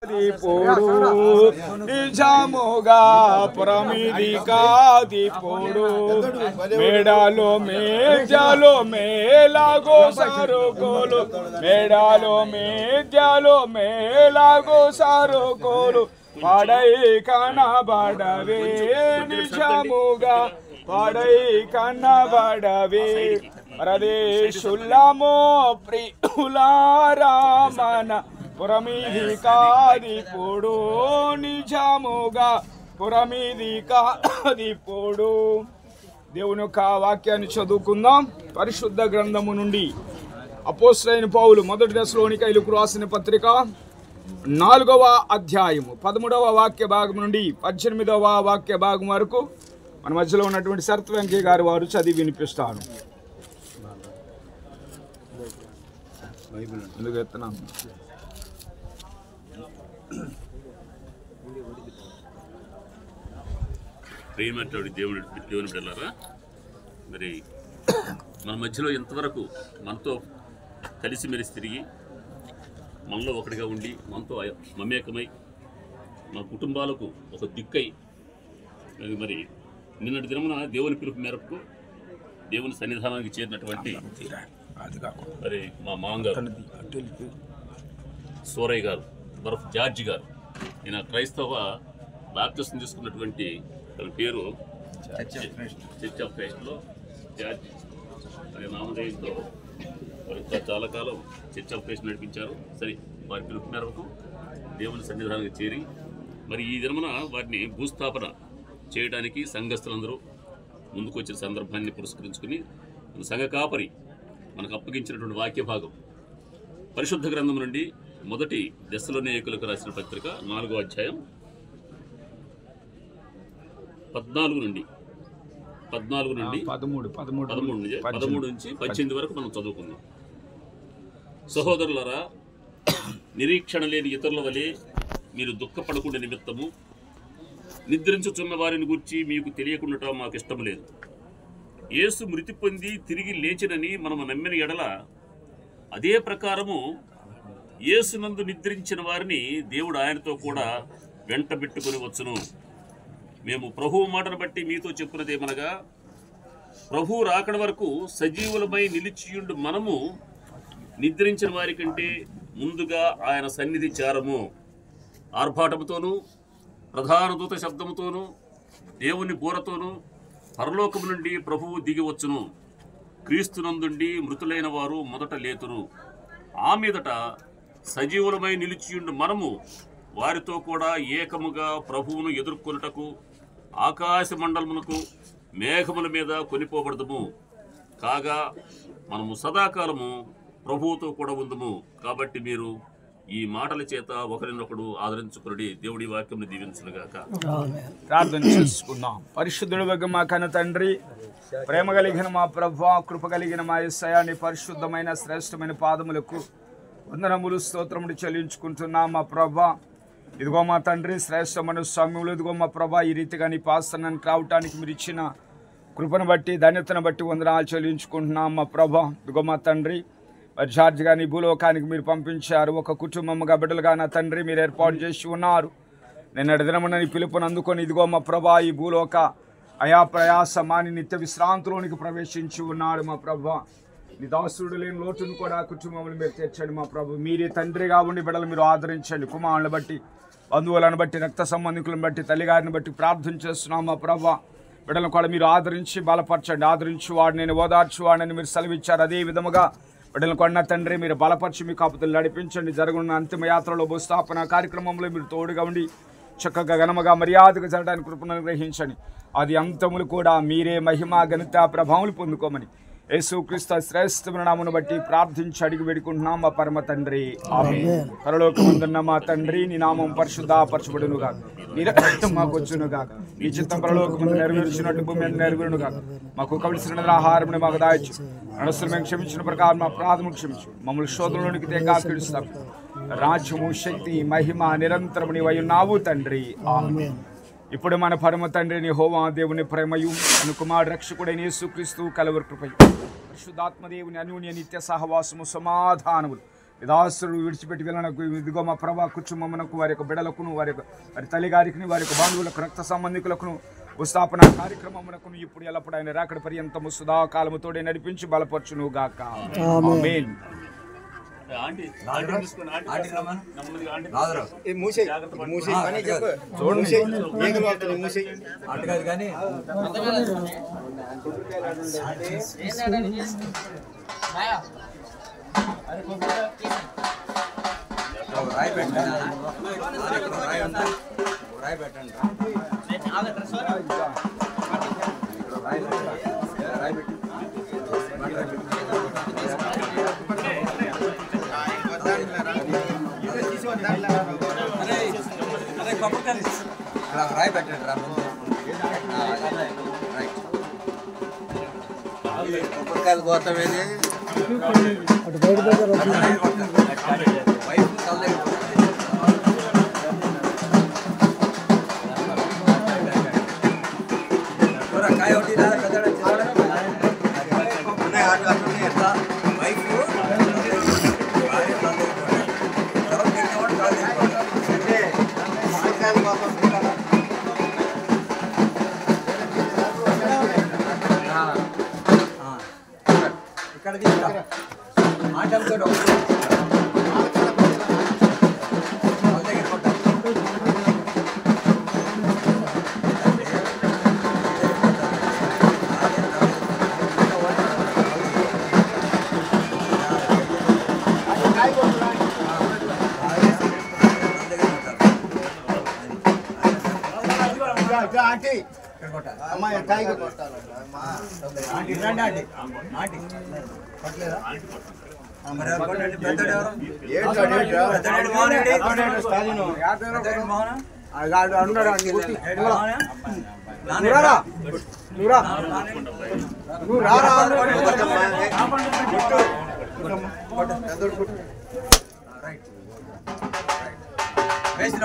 పోడు నిజముగా పురమిది కాది పోడు మేడాలో మేజాలో మేలాగో సారుకోలు మేడాలో మేజాలో మేలాగో సారుకోలు పడై కనబడవే నిజముగా పడై కనబడవే పరదేశుల్లమో ప్రియులారామన పురమిది కాది పోడు నిజముగా పురమిది కాది పోడు. దేవుని యొక్క వాక్యాన్ని చదువుకుందాం. పరిశుద్ధ గ్రంథము నుండి అపోస్తలుడైన పౌలు మొదటి దశలోనికైలకు రాసిన పత్రిక 4వ అధ్యాయము 13వ వాక్య భాగం నుండి 18వ వాక్య భాగం వరకు మన మధ్యలో ఉన్నటువంటి శరత్ వెంకయ్య గారు వారు చదివి వినిపిస్తారు. ఎందుకు ఎత్తున్నాను? ప్రియమైనటువంటి దేవుని బిడ్డలారా, మరి మన మధ్యలో ఇంతవరకు మనతో కలిసిమెలిసి తిరిగి మనలో ఒకటిగా ఉండి మనతో మమేకమై మన కుటుంబాలకు ఒక దిక్కై మరి నిన్నటి దినమున దేవుని పిలుపు మేరకు దేవుని సన్నిధానానికి చేరినటువంటి మరి మా మామగారు సూరయ్య గారు బర్ఫ్ జార్జి గారు, ఈయన క్రైస్తవ బాప్టిజం తీసుకున్నటువంటి తన పేరు చర్చ్ ఆఫ్ క్రైస్ట్లో జార్జి అనే నామధేయంతో వారు చాలా కాలం చర్చ్ ఆఫ్ క్రైస్ట్ నడిపించారు. సరే, వారి పిలుపు మేరకు దేవుని సన్నిధానానికి చేరి మరి ఈ దినమున వారిని భూస్థాపన చేయడానికి సంఘస్థులందరూ ముందుకు వచ్చిన సందర్భాన్ని పురస్కరించుకుని సంఘ కాపరి మనకు అప్పగించినటువంటి వాక్య భాగం పరిశుద్ధ గ్రంథం నుండి మొదటి దశలోనికైలకు రాసిన పత్రిక 4వ అధ్యాయం 13 నుండి 13 నుంచి 18 వరకు మనం చదువుకుందాం. సహోదరులారా, నిరీక్షణ లేని ఇతరుల వలె మీరు దుఃఖపడకుండా నిమిత్తము నిద్రించుచున్న వారిని గురించి మీకు తెలియకుండా మాకు ఇష్టం లేదు. యేసు మృతి పొంది తిరిగి లేచినని మనము నమ్మిన ఎడల అదే ప్రకారము యేసునందు నిద్రించిన వారిని దేవుడు ఆయనతో కూడా వెంటబెట్టుకుని వచ్చును. మేము ప్రభువు మాటను బట్టి మీతో చెప్పున్నదేమనగా, ప్రభువు రాకడ వరకు సజీవులమై నిలిచియుండు మనము నిద్రించిన వారి కంటే ముందుగా ఆయన సన్నిధి చేరము. ఆర్భాటముతోనూ ప్రధాన దూత శబ్దముతోనూ దేవుని బూరతోనూ పరలోకము నుండి ప్రభువు దిగివచ్చును. క్రీస్తునందుండి మృతులైన వారు మొదట లేతురు. ఆ మీదట సజీవులమై నిలిచియుండు మనము వారితో కూడా ఏకముగా ప్రభువును ఎదుర్కొనుటకు ఆకాశ మండలమునకు మేఘముల మీద కొనిపోబడదము. కాగా మనము సదాకాలము ప్రభువుతో కూడా ఉందము. కాబట్టి మీరు ఈ మాటల చేత ఒకరినొకడు ఆదరించుకుని దేవుడి వాక్యం దీవించునుగాక. ప్రార్థన చేసుకుందాం. పరిశుద్ధుడు మా కన్న తండ్రి, ప్రేమ కలిగిన మా ప్రభువా, కృప కలిగిన మా యేసయ్యా, నీ పరిశుద్ధమైన శ్రేష్టమైన పాదములకు వందనములు స్తోత్రములు చెల్లించుకుంటున్నా మా ప్రభువా. ఇదిగో మా తండ్రి, శ్రేష్టమైన స్వామ్యములు, ఇదిగో మా ప్రభా, ఈ రీతిగా నీ పాస్తనానికి రావటానికి మీరు ఇచ్చిన కృపను బట్టి ధన్యతను బట్టి వందనాలు చెల్లించుకుంటున్నాం మా ప్రభా. ఇదిగో మా తండ్రి, మరి జార్జ్ గారిని భూలోకానికి మీరు పంపించారు. ఒక కుటుంబముగా బిడ్డలుగా నా తండ్రి మీరు ఏర్పాటు చేసి ఉన్నారు. నిన్నటి దినమున నీ పిలుపుని అందుకొని ఇదిగో మా ప్రభా, ఈ భూలోక అయా ప్రయాస మాని నిత్య విశ్రాంతిలోనికి ప్రవేశించి ఉన్నాడు మా ప్రభా. నీ దాసుడు లేని లోటును కూడా కుటుంబములు మీరు తెచ్చండి మా ప్రభు. మీరే తండ్రిగా ఉండి బిడ్డలు మీరు ఆదరించండి. కుమారులను బట్టి, బంధువులను బట్టి, రక్త సంబంధికులను బట్టి, తల్లిగారిని బట్టి ప్రార్థన చేస్తున్నాం మా ప్రభా. బిడ్డలను కూడా మీరు ఆదరించి బలపరచండి. ఆదరించి వాడు నేను ఓదార్చు వాడిని మీరు సెలవిచ్చారు. అదే విధముగా బిడ్డలను కొన్న తండ్రి మీరు బలపరిచి మీ కాపుతలు నడిపించండి. జరుగుతున్న అంతిమ యాత్రలో భూస్థాపన కార్యక్రమంలో మీరు తోడుగా ఉండి చక్కగా ఘనముగా మర్యాదగా జరగడానికి కృపను గ్రహించండి. అది అంతములు కూడా మీరే మహిమ ఘనత ప్రభావములు పొందుకోమని యేసుక్రీస్తు శ్రేష్టమైన నామమును బట్టి ప్రార్థించి అడిగి వేడుకుంటున్నాం మా పరమ తండ్రి, ఆమేన్. పరలోకమందున్న మా తండ్రి, నీ నామం పరిశుద్ధపరచబడునుగాక, నీ రాజ్యం మాకు వచ్చునుగాక, నీ చిత్తం పరలోకమందు నెరవేర్చినట్టు భూమి మీద నెరవేరునుగాక. మాకు కావలసిన ఆహారమును మాకు దయచు, మనస్సును మేము క్షమించిన ప్రకారం మా అపరాధములు క్షమించు, మమ్మల్ని శోధనలోనికి తెగాకిడుస్తాం. రాజ్యము, శక్తి, మహిమ నిరంతరము నీవై ఉన్నావు తండ్రి, ఆమేన్. ఇప్పుడు మన పరమ తండ్రిని యెహోవా దేవుని ప్రేమయు మన కుమారుడు రక్షకుడైన యేసుక్రీస్తు కలవరి కృపయు పరిశుద్ధాత్మ దేవుని అన్యోన్య నిత్య సహవాసము సమాధానములు దాసుడు విడిచిపెట్టి వెళ్ళనకు ఇదిగో మా ప్రభా కుటుంబమునకు వారి యొక్క బిడలకును వారి తల్లి గారికి వారి యొక్క బంధువులకు రక్త సంబంధికులకును స్థాపన కార్యక్రమమునకును ఇప్పుడు ఎల్లప్పుడు ఆయన రాకడ పర్యంతము సుధాకాలముతోడే నడిపించి బలపరచును గాక ఆమేన్. కొబ్బరికాయలు పోతామేది ఇక్కడ వేసిన